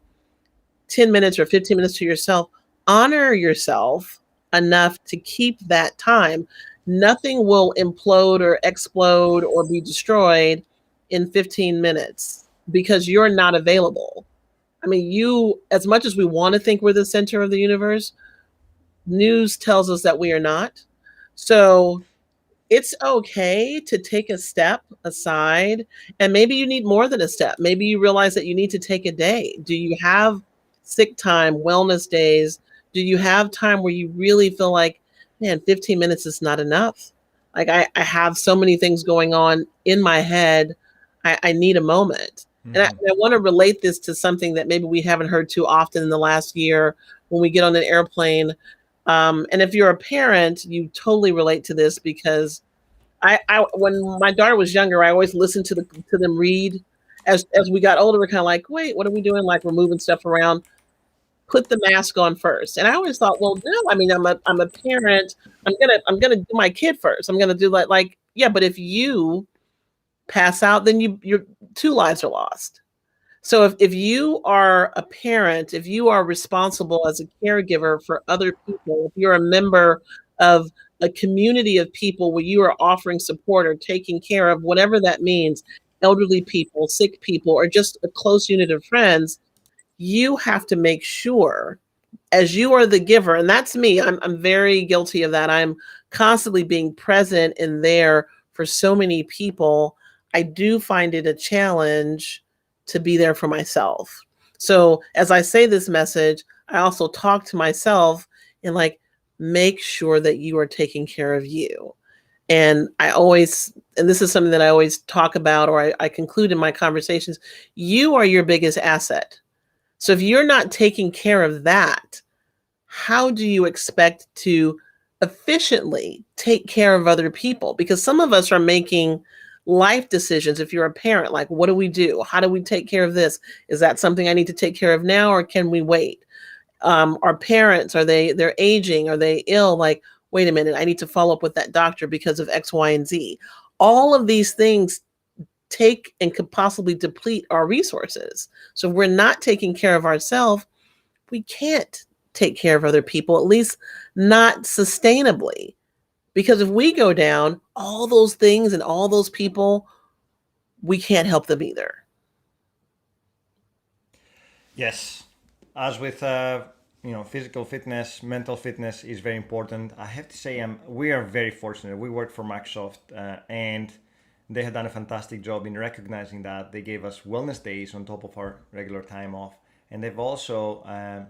10 minutes or 15 minutes to yourself, honor yourself enough to keep that time. Nothing will implode or explode or be destroyed in 15 minutes because you're not available. I mean, you, as much as we want to think we're the center of the universe, news tells us that we are not. So it's okay to take a step aside, and maybe you need more than a step. Maybe you realize that you need to take a day. Do you have sick time, wellness days? Do you have time where you really feel like, man, 15 minutes is not enough? Like I have so many things going on in my head. I need a moment. And Mm-hmm. I want to relate this to something that maybe we haven't heard too often in the last year when we get on an airplane. And if you're a parent, you totally relate to this because I when my daughter was younger, I always listened to them read. As we got older, we're kind of like, wait, what are we doing? Like we're moving stuff around. Put the mask on first. And I always thought, well, no, I mean, I'm a parent. I'm gonna do my kid first. I'm gonna do like yeah, but if you pass out, then your two lives are lost. So if you are a parent, if you are responsible as a caregiver for other people, if you're a member of a community of people where you are offering support or taking care of whatever that means, elderly people, sick people, or just a close unit of friends, you have to make sure as you are the giver, and that's me, I'm very guilty of that. I'm constantly being present and there for so many people. I do find it a challenge to be there for myself. So as I say this message, I also talk to myself and like make sure that you are taking care of you. And I always, and this is something that I always talk about or I conclude in my conversations, you are your biggest asset. So if you're not taking care of that, how do you expect to efficiently take care of other people? Because some of us are making life decisions. If you're a parent, like, what do we do? How do we take care of this? Is that something I need to take care of now, or can we wait? Our parents, they're aging? Are they ill? Like, wait a minute, I need to follow up with that doctor because of X, Y, and Z. All of these things take and could possibly deplete our resources. So if we're not taking care of ourselves, we can't take care of other people, at least not sustainably. Because if we go down, all those things and all those people, we can't help them either. Yes, as with physical fitness, mental fitness is very important. I have to say, we are very fortunate. We work for Microsoft, and they have done a fantastic job in recognizing that. They gave us wellness days on top of our regular time off, and they've also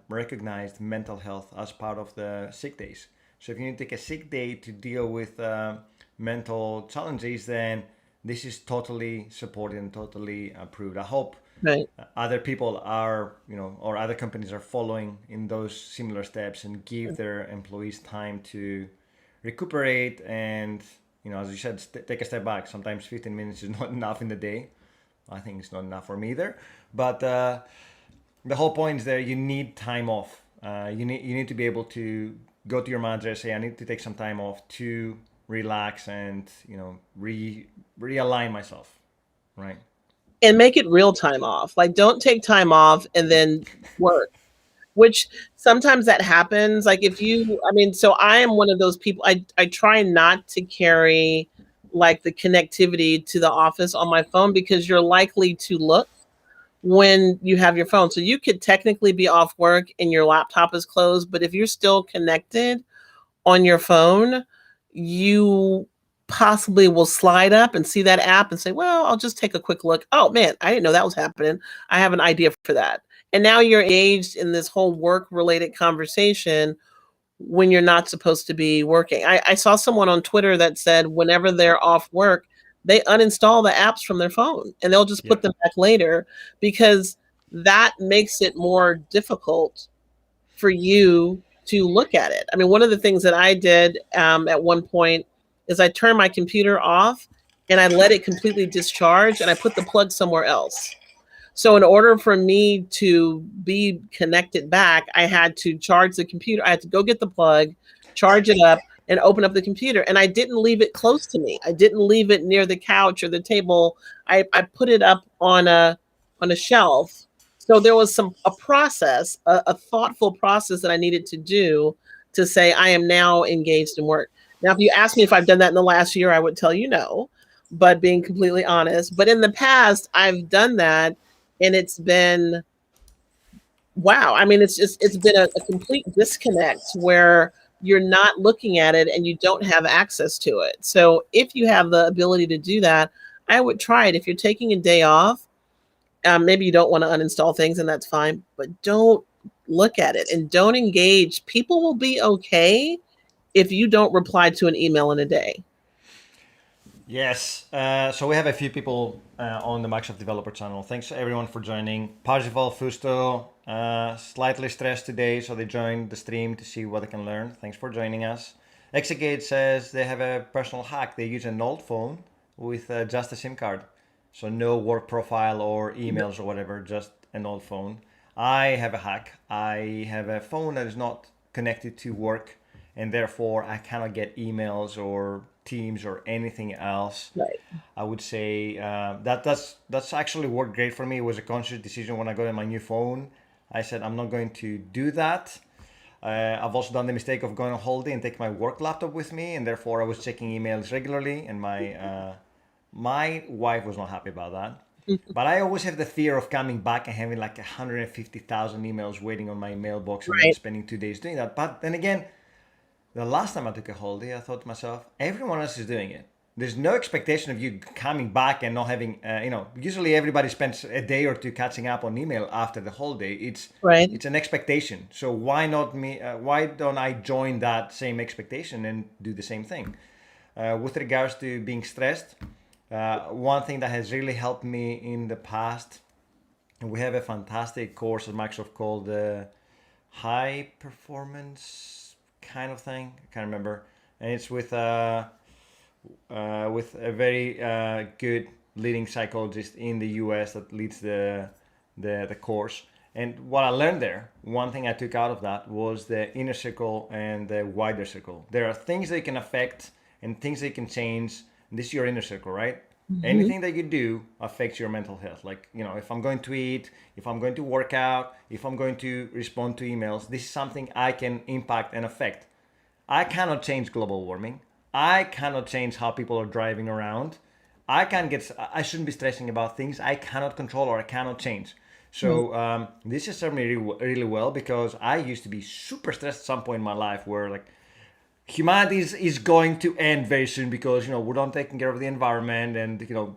recognized mental health as part of the sick days. So if you need to take a sick day to deal with mental challenges, then this is totally supported and totally approved. I hope Right. other people are, or other companies are following in those similar steps and give their employees time to recuperate and, as you said, take a step back. Sometimes 15 minutes is not enough in the day. I think it's not enough for me either. But the whole point is there, you need time off. You need to be able to go to your manager and say, I need to take some time off to relax and, realign myself, right? And make it real time off. Like, don't take time off and then work, which sometimes that happens. Like, I mean, so I am one of those people, I try not to carry like the connectivity to the office on my phone because you're likely to look when you have your phone. So you could technically be off work and your laptop is closed, but if you're still connected on your phone, you possibly will slide up and see that app and say, well, I'll just take a quick look. Oh man, I didn't know that was happening. I have an idea for that. And now you're engaged in this whole work related conversation when you're not supposed to be working. I saw someone on Twitter that said whenever they're off work, they uninstall the apps from their phone and they'll just Yeah. put them back later because that makes it more difficult for you to look at it. I mean, one of the things that I did at one point is I turned my computer off and I let it completely discharge and I put the plug somewhere else. So in order for me to be connected back, I had to charge the computer. I had to go get the plug, charge it up, and open up the computer. And I didn't leave it close to me. I didn't leave it near the couch or the table. I put it up on a shelf. So there was a process, a thoughtful process that I needed to do to say I am now engaged in work. Now, if you ask me if I've done that in the last year, I would tell you no, but being completely honest. But in the past, I've done that, and it's been wow. I mean, it's been a complete disconnect where you're not looking at it and you don't have access to it. So if you have the ability to do that, I would try it. If you're taking a day off, maybe you don't want to uninstall things, and that's fine, but don't look at it and don't engage. People will be okay if you don't reply to an email in a day. Yes. So we have a few people on the Microsoft Developer channel. Thanks everyone for joining. Parzival, Fusto, slightly stressed today, so they joined the stream to see what they can learn. Thanks for joining us. Exegate says they have a personal hack. They use an old phone with just a SIM card. So no work profile or emails or whatever, just an old phone. I have a hack. I have a phone that is not connected to work, and therefore I cannot get emails or Teams or anything else. Right. I would say that's actually worked great for me. It was a conscious decision when I got my new phone. I said I'm not going to do that. I've also done the mistake of going on holiday and take my work laptop with me, and therefore I was checking emails regularly, and my wife was not happy about that. But I always have the fear of coming back and having like 150,000 emails waiting on my mailbox and then spending 2 days doing that. But then again, the last time I took a holiday, I thought to myself, everyone else is doing it. There's no expectation of you coming back and not having, usually everybody spends a day or two catching up on email after the holiday. It's an expectation. So why not me? Why don't I join that same expectation and do the same thing? With regards to being stressed, one thing that has really helped me in the past, and we have a fantastic course at Microsoft called High Performance kind of thing. I can't remember, and it's with a very good leading psychologist in the U.S. that leads the course. And what I learned there, one thing I took out of that was the inner circle and the wider circle. There are things that you can affect and things that you can change. This is your inner circle, right? Mm-hmm. Anything that you do affects your mental health. Like, if I'm going to eat, if I'm going to work out, if I'm going to respond to emails, this is something I can impact and affect. I cannot change global warming. I cannot change how people are driving around. I shouldn't be stressing about things I cannot control or I cannot change. So this has served me really, really well, because I used to be super stressed at some point in my life where like humanity is going to end very soon because we're not taking care of the environment, and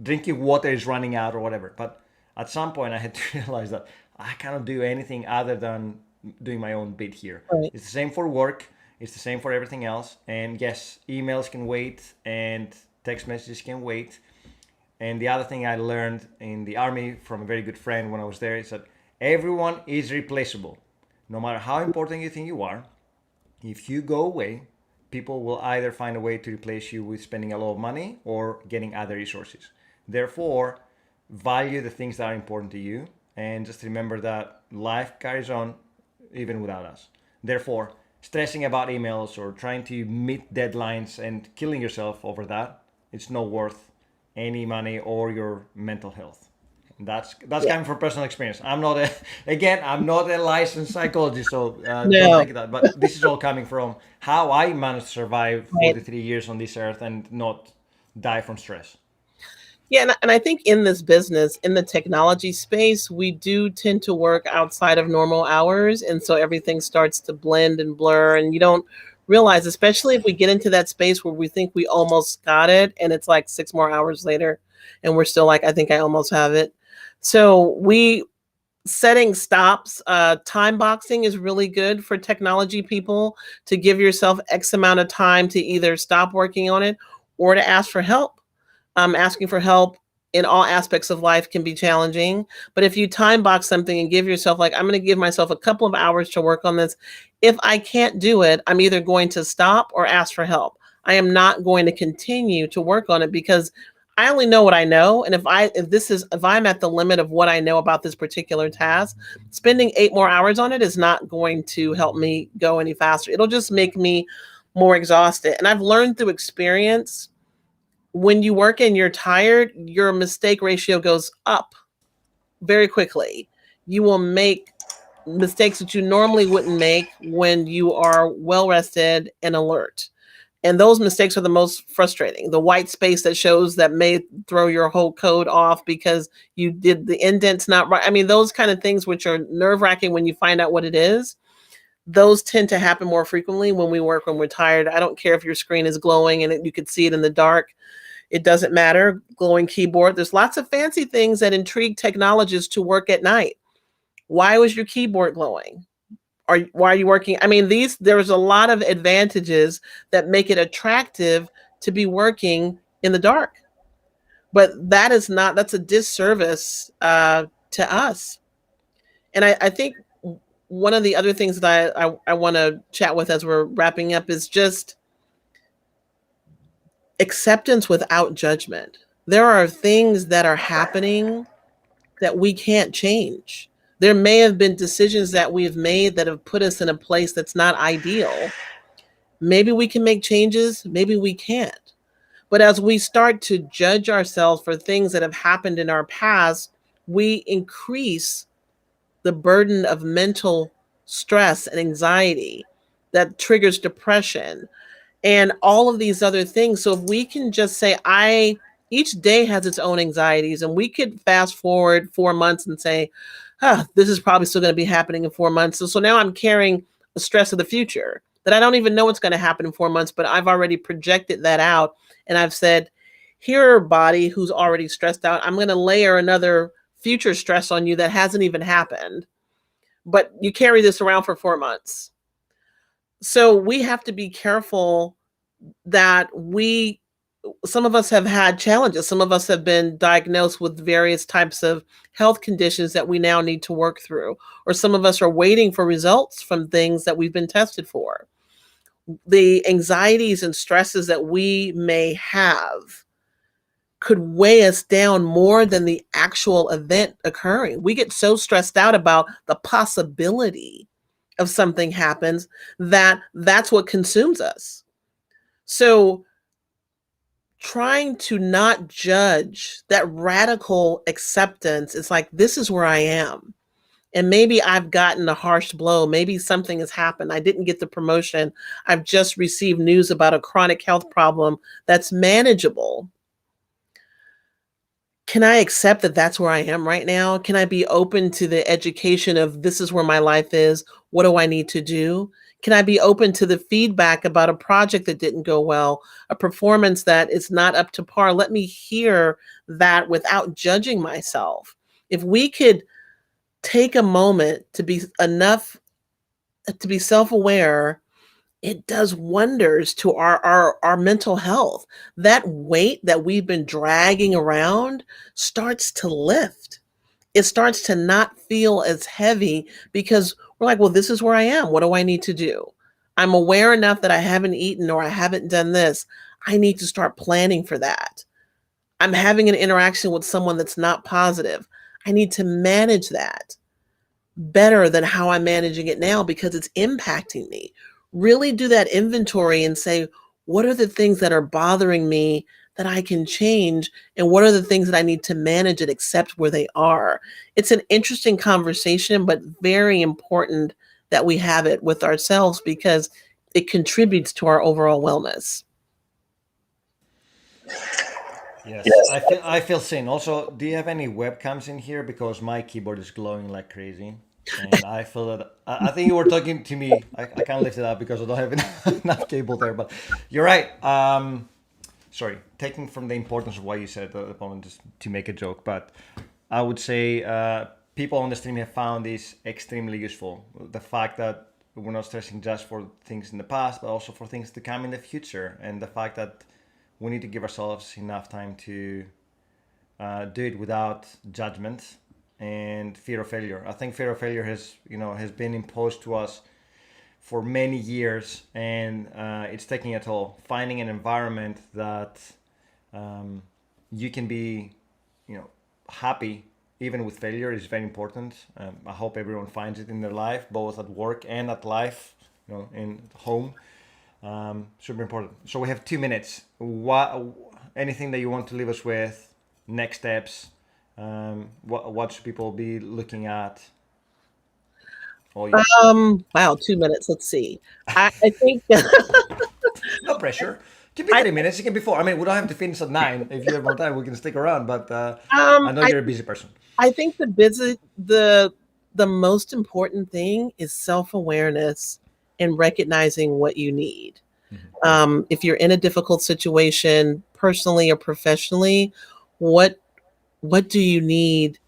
drinking water is running out or whatever. But at some point I had to realize that I cannot do anything other than doing my own bit here. Right. It's the same for work, it's the same for everything else. And yes, emails can wait and text messages can wait. And the other thing I learned in the army from a very good friend when I was there is that everyone is replaceable. No matter how important you think you are, if you go away, people will either find a way to replace you with spending a lot of money or getting other resources. Therefore, value the things that are important to you, and just remember that life carries on even without us. Therefore, stressing about emails or trying to meet deadlines and killing yourself over that, it's not worth any money or your mental health. That's coming from personal experience. I'm not a licensed psychologist, so don't take that. But this is all coming from how I managed to survive 43 years on this earth and not die from stress. Yeah, and I think in this business, in the technology space, we do tend to work outside of normal hours, and so everything starts to blend and blur, and you don't realize, especially if we get into that space where we think we almost got it, and it's like 6 more hours later, and we're still like, I think I almost have it. So setting stops, time boxing is really good for technology people, to give yourself X amount of time to either stop working on it or to ask for help. Asking for help in all aspects of life can be challenging. But if you time box something and give yourself, like, I'm going to give myself a couple of hours to work on this. If I can't do it, I'm either going to stop or ask for help. I am not going to continue to work on it because I only know what I know. And if I'm at the limit of what I know about this particular task, spending 8 more hours on it is not going to help me go any faster. It'll just make me more exhausted. And I've learned through experience, when you work and you're tired, your mistake ratio goes up very quickly. You will make mistakes that you normally wouldn't make when you are well rested and alert. And those mistakes are the most frustrating. The white space that shows that may throw your whole code off because you did the indents not right. I mean, those kind of things which are nerve wracking when you find out what it is, those tend to happen more frequently when we work when we're tired. I don't care if your screen is glowing and you could see it in the dark. It doesn't matter. Glowing keyboard. There's lots of fancy things that intrigue technologists to work at night. Why was your keyboard glowing? Why are you working? I mean, there's a lot of advantages that make it attractive to be working in the dark. But that's a disservice to us. And I think one of the other things that I want to chat with as we're wrapping up is just acceptance without judgment. There are things that are happening that we can't change. There may have been decisions that we've made that have put us in a place that's not ideal. Maybe we can make changes, maybe we can't. But as we start to judge ourselves for things that have happened in our past, we increase the burden of mental stress and anxiety that triggers depression and all of these other things. So if we can just say, each day has its own anxieties, and we could fast forward 4 months and say, this is probably still going to be happening in 4 months. So now I'm carrying the stress of the future that I don't even know what's going to happen in 4 months, but I've already projected that out. And I've said, here, body who's already stressed out, I'm going to layer another future stress on you that hasn't even happened. But you carry this around for 4 months. So we have to be careful that some of us have had challenges. Some of us have been diagnosed with various types of health conditions that we now need to work through, or some of us are waiting for results from things that we've been tested for. The anxieties and stresses that we may have could weigh us down more than the actual event occurring. We get so stressed out about the possibility of something happens that's what consumes us. So trying to not judge, that radical acceptance, is like, this is where I am. And maybe I've gotten a harsh blow. Maybe something has happened. I didn't get the promotion. I've just received news about a chronic health problem that's manageable. Can I accept that that's where I am right now? Can I be open to the education of, this is where my life is? What do I need to do? Can I be open to the feedback about a project that didn't go well, a performance that is not up to par? Let me hear that without judging myself. If we could take a moment to be self-aware, it does wonders to our mental health. That weight that we've been dragging around starts to lift. It starts to not feel as heavy because we're like, well, this is where I am. What do I need to do? I'm aware enough that I haven't eaten or I haven't done this. I need to start planning for that. I'm having an interaction with someone that's not positive. I need to manage that better than how I'm managing it now because it's impacting me. Really do that inventory and say, what are the things that are bothering me that I can change? And what are the things that I need to manage and accept where they are? It's an interesting conversation, but very important that we have it with ourselves because it contributes to our overall wellness. Yes, I feel seen. Also, do you have any webcams in here? Because my keyboard is glowing like crazy, and I feel that I think you were talking to me. I can't lift it up because I don't have enough cable there. But you're right. Sorry, taking from the importance of what you said at the moment, just to make a joke. But I would say people on the stream have found this extremely useful. The fact that we're not stressing just for things in the past, but also for things to come in the future, and the fact that we need to give ourselves enough time to do it without judgment and fear of failure. I think fear of failure has been imposed to us for many years, and it's taking a toll. Finding an environment that you can be, happy even with failure is very important. I hope everyone finds it in their life, both at work and at life, in home. Super important. So we have 2 minutes. Anything that you want to leave us with? Next steps? What should people be looking at? All yours. Wow, 2 minutes. Let's see. I think No pressure. It can be I 3 minutes. It can be four. I mean, we don't have to finish at 9. If you have more time, we can stick around. But I know I you're a busy person. I think the most important thing is self-awareness and recognizing what you need. If you're in a difficult situation, personally or professionally, what what do you need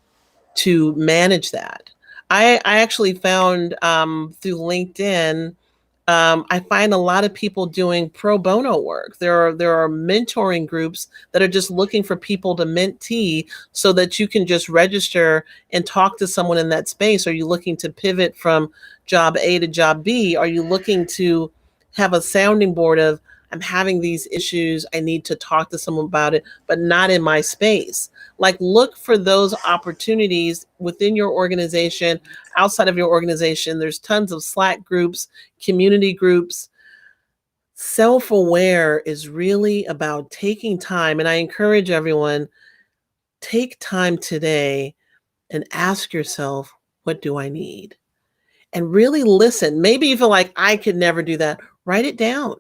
to manage that? I actually found through LinkedIn, I find a lot of people doing pro bono work. There are mentoring groups that are just looking for people to mentee so that you can just register and talk to someone in that space. Are you looking to pivot from job A to job B? Are you looking to have a sounding board of I'm having these issues, I need to talk to someone about it, but not in my space? Like look for those opportunities within your organization, outside of your organization. There's tons of Slack groups, community groups. Self aware is really about taking time. And I encourage everyone take time today and ask yourself, what do I need? And really listen. Maybe you feel like I could never do that. Write it down.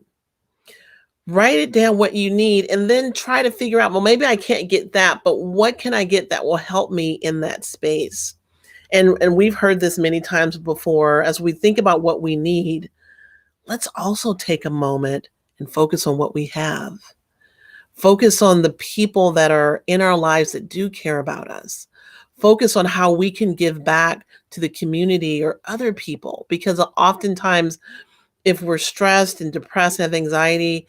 Write it down what you need and then try to figure out, well, maybe I can't get that, but what can I get that will help me in that space? And we've heard this many times before. As we think about what we need, let's also take a moment and focus on what we have. Focus on the people that are in our lives that do care about us. Focus on how we can give back to the community or other people, because oftentimes, if we're stressed and depressed, have anxiety,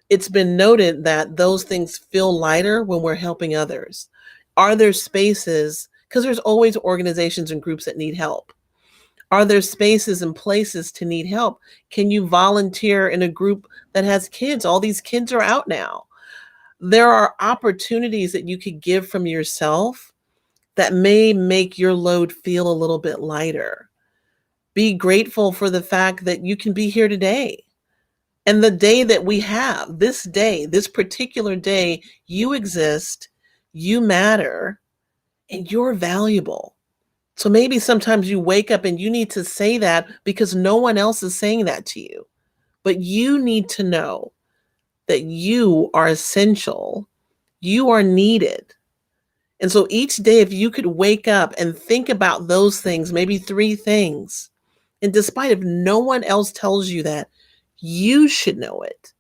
it's been noted that those things feel lighter when we're helping others. Are there spaces, because there's always organizations and groups that need help. Are there spaces and places to need help? Can you volunteer in a group that has kids? All these kids are out now. There are opportunities that you could give from yourself that may make your load feel a little bit lighter. Be grateful for the fact that you can be here today. And the day that we have, this day, this particular day, you exist, you matter, and you're valuable. So maybe sometimes you wake up and you need to say that because no one else is saying that to you. But you need to know that you are essential, you are needed. And so each day, if you could wake up and think about those things, maybe three things, and despite if no one else tells you that, you should know it.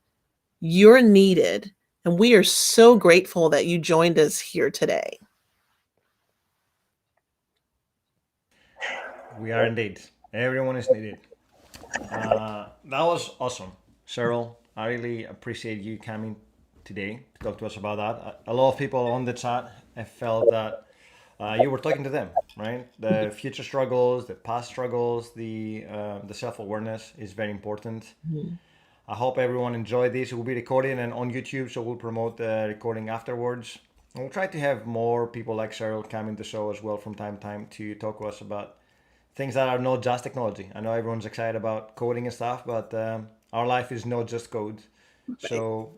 You're needed. And we are so grateful that you joined us here today. We are indeed. Everyone is needed. That was awesome, Cheryl. I really appreciate you coming today to talk to us about that. A lot of people on the chat have felt that you were talking to them, right? The future struggles, the past struggles, the self awareness is very important. Mhm. I hope everyone enjoyed this. It will be recorded and on YouTube, so we'll promote the recording afterwards. And we'll try to have more people like Cheryl come in the show as well from time to time to talk to us about things that are not just technology. I know everyone's excited about coding and stuff, but our life is not just code. So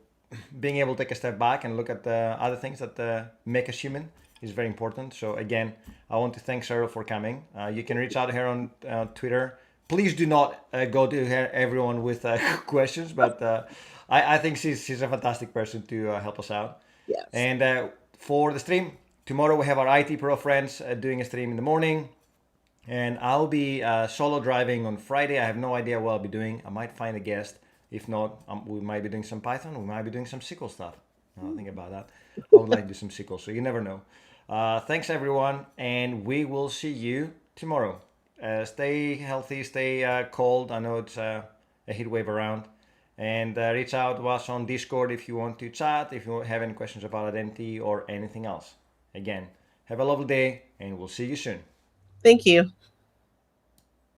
being able to take a step back and look at the other things that make us human is very important. So again, I want to thank Cheryl for coming. You can reach out to her on Twitter. Please do not go to her, everyone, with questions, but I think she's a fantastic person to help us out. Yes. And for the stream, tomorrow we have our IT Pro friends doing a stream in the morning. And I'll be solo driving on Friday. I have no idea what I'll be doing. I might find a guest. If not, we might be doing some Python. We might be doing some SQL stuff. I'll think about that. I would like to do some SQL, so you never know. Thanks, everyone, and we will see you tomorrow. Stay healthy, stay cold. I know it's a heat wave around. And reach out to us on Discord if you want to chat, if you have any questions about identity or anything else. Again, have a lovely day, and we'll see you soon. Thank you.